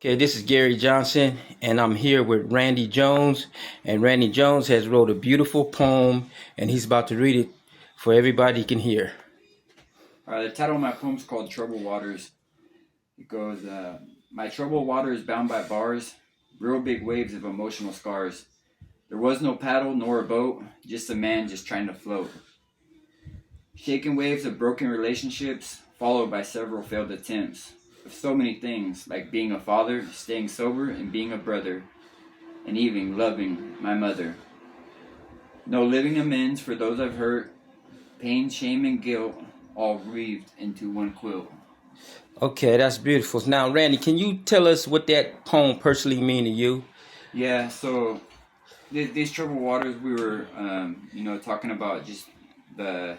Okay, this is Gary Johnson, and I'm here with Randy Jones. And Randy Jones has wrote a beautiful poem, and he's about to read it for everybody can hear. The title of my poem is called Troubled Waters. It goes, my troubled water is bound by bars, real big waves of emotional scars. There was no paddle nor a boat, just a man just trying to float. Shaken waves of broken relationships, followed by several failed attempts. Of so many things, like being a father, staying sober, and being a brother, and even loving my mother. No living amends for those I've hurt, pain, shame, and guilt, all weaved into one quilt. Okay, that's beautiful. Now, Randy, can you tell us what that poem personally mean to you? Yeah, so these troubled waters, we were, talking about just the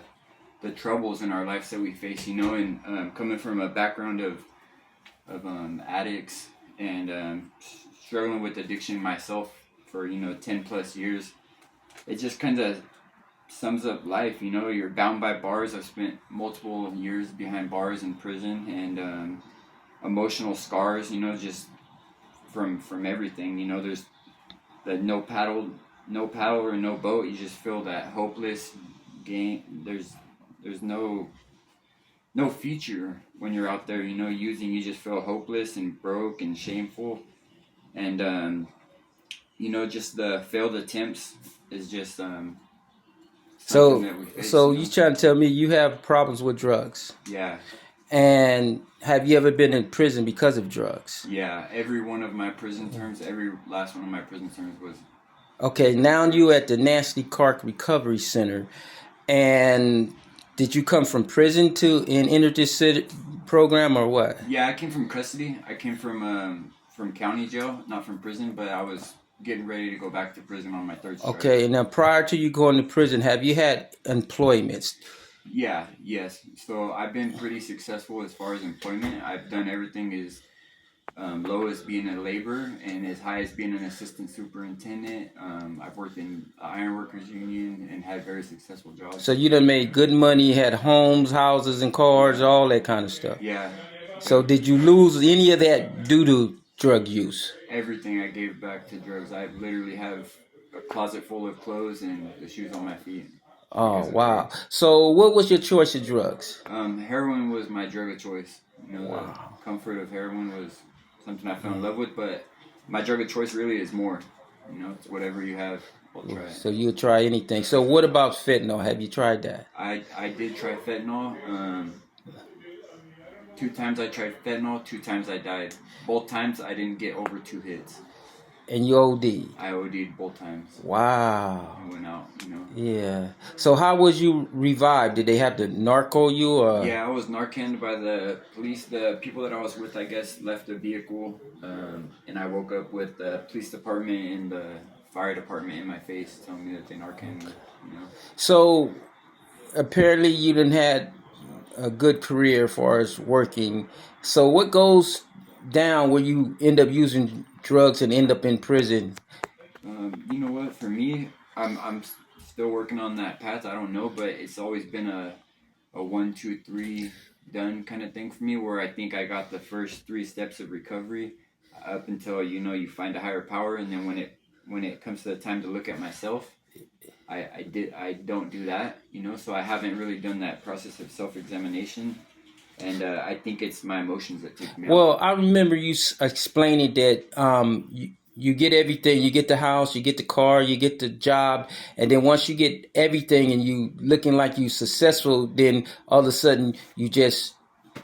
troubles in our lives that we face, and coming from a background of addicts and struggling with addiction myself for 10 plus years. It just kind of sums up life. You're bound by bars. I've spent multiple years behind bars in prison, and emotional scars, just from everything. There's the no paddle or no boat. You just feel that hopeless game. There's no future when you're out there, using. You just feel hopeless and broke and shameful, and just the failed attempts is just So, that we face. you trying to tell me you have problems with drugs? Yeah. And have you ever been in prison because of drugs? Yeah, every one of my prison terms, every last one of my prison terms was. Okay, now you at the Nasty Clark Recovery Center, and did you come from prison to and enter this program or what? Yeah, I came from custody. I came from county jail, not from prison, but I was getting ready to go back to prison on my third strike. Okay, and now prior to you going to prison, have you had employments? Yeah, yes. So I've been pretty successful as far as employment. I've done everything as low as being a laborer and as high as being an assistant superintendent. I've worked in Ironworkers Union and had very successful jobs. So you done made good money, had homes, houses, and cars, all that kind of stuff. Yeah. So did you lose any of that due to drug use? Everything I gave back to drugs. I literally have a closet full of clothes and the shoes on my feet. Oh, wow. So what was your choice of drugs? Heroin was my drug of choice. Wow. The comfort of heroin was something I fell in love with, but my drug of choice really is more. It's whatever you have, I'll try it. So you'll try anything. So what about fentanyl? Have you tried that? I did try fentanyl. 2 times I tried fentanyl, 2 times I died. Both times I didn't get over 2 hits. And you OD'd? I OD'd both times. Wow. I went out, Yeah. So how was you revived? Did they have to narco you or? Yeah, I was narcaned by the police. The people that I was with, I guess, left the vehicle, and I woke up with the police department and the fire department in my face telling me that they narcaned me, So apparently you didn't had a good career as far as working. So what goes down when you end up using drugs and end up in prison? You know what? For me, I'm still working on that path. I don't know, but it's always been a 1, 2, 3 done kind of thing for me, where I think I got the first 3 steps of recovery up until you find a higher power, and then when it comes to the time to look at myself, I don't do that, so I haven't really done that process of self-examination. And I think it's my emotions that take me out. Well, I remember you explaining that you get everything. You get the house, you get the car, you get the job. And then once you get everything and you looking like you successful, then all of a sudden you just...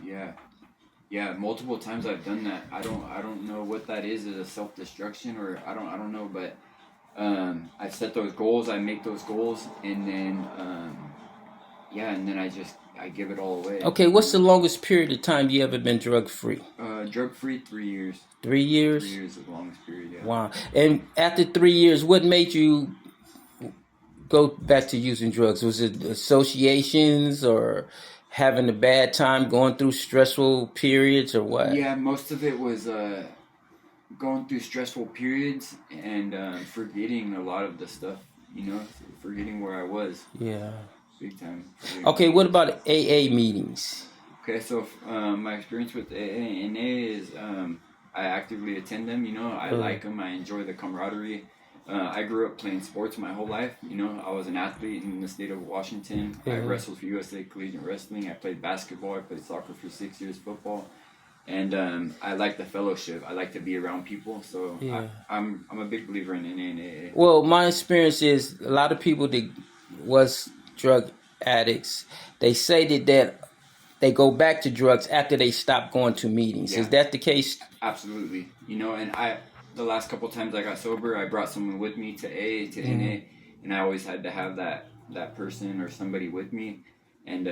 Yeah, multiple times I've done that. I don't know what that is as a self-destruction, or I don't know, but I set those goals, I make those goals, and then and then I give it all away. Okay, what's the longest period of time you ever been drug-free? Drug-free, 3 years. 3 years? 3 years is the longest period, yeah. Wow. And after 3 years, what made you go back to using drugs? Was it associations or having a bad time, going through stressful periods, or what? Yeah, most of it was going through stressful periods and forgetting a lot of the stuff, forgetting where I was. Yeah. Big time. Okay, what about AA meetings? Okay, so my experience with AA and NA is I actively attend them. You know, I like them. I enjoy the camaraderie. I grew up playing sports my whole life. You know, I was an athlete in the state of Washington. I wrestled for USA Collegiate Wrestling. I played basketball. I played soccer for 6 years, football. And I like the fellowship. I like to be around people. So Yeah. I'm a big believer in NA and AA. Well, my experience is a lot of people that was drug addicts, they say that they go back to drugs after they stop going to meetings. Yeah. Is that the case? Absolutely. You know, and the last couple times I got sober, I brought someone with me to AA, to NA, and I always had to have that person or somebody with me. And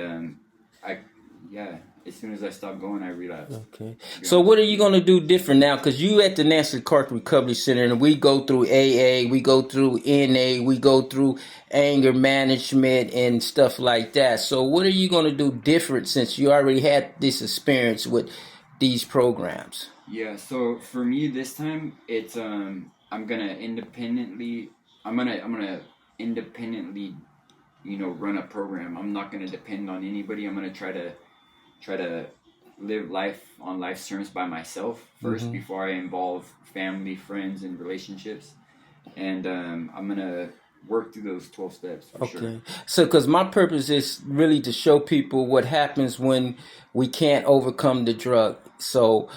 as soon as I stopped going, I relapsed. Okay. So what are you going to do different now? Because you at the Nancy Clark Recovery Center, and we go through AA, we go through NA, we go through anger management and stuff like that. So what are you going to do different since you already had this experience with these programs? Yeah. So for me this time, it's I'm gonna independently, you know, run a program. I'm not gonna depend on anybody. I'm gonna try to live life on life's terms by myself first before I involve family, friends, and relationships. And I'm gonna work through those 12 steps for sure. So because my purpose is really to show people what happens when we can't overcome the drug. So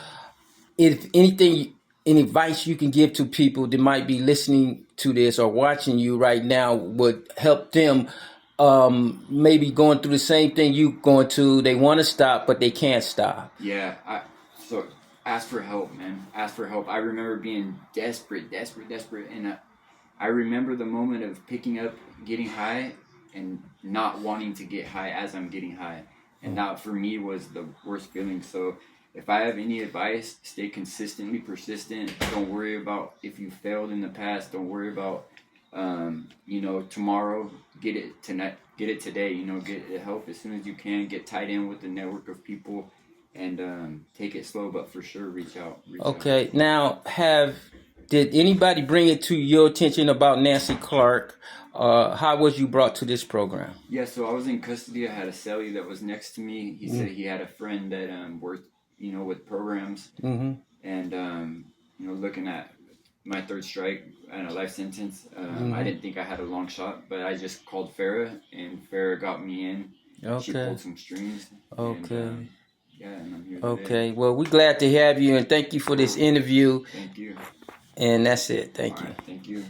if anything, any advice you can give to people that might be listening to this or watching you right now would help them maybe going through the same thing you going to. They want to stop, but they can't stop. Yeah. So ask for help, man. Ask for help. I remember being desperate, and I remember the moment of picking up, getting high, and not wanting to get high as I'm getting high. And that for me was the worst feeling. So if I have any advice, stay consistently persistent. Don't worry about if you failed in the past. Don't worry about, you know, tomorrow. Get it tonight. Get it today. You know, get help as soon as you can. Get tied in with the network of people, and take it slow, but for sure reach out. Okay. Now, did anybody bring it to your attention about Nancy Clark? How was you brought to this program? Yeah, so I was in custody. I had a cellie that was next to me. He said he had a friend that worked, you know, with programs, and you know, looking at my third strike and a life sentence. I didn't think I had a long shot, but I just called Farah, and Farah got me in. Okay. She pulled some strings. Okay. And, and I'm here today. Okay. Well, we're glad to have you, and thank you for this interview. Thank you. And that's it. Thank you. All right, thank you.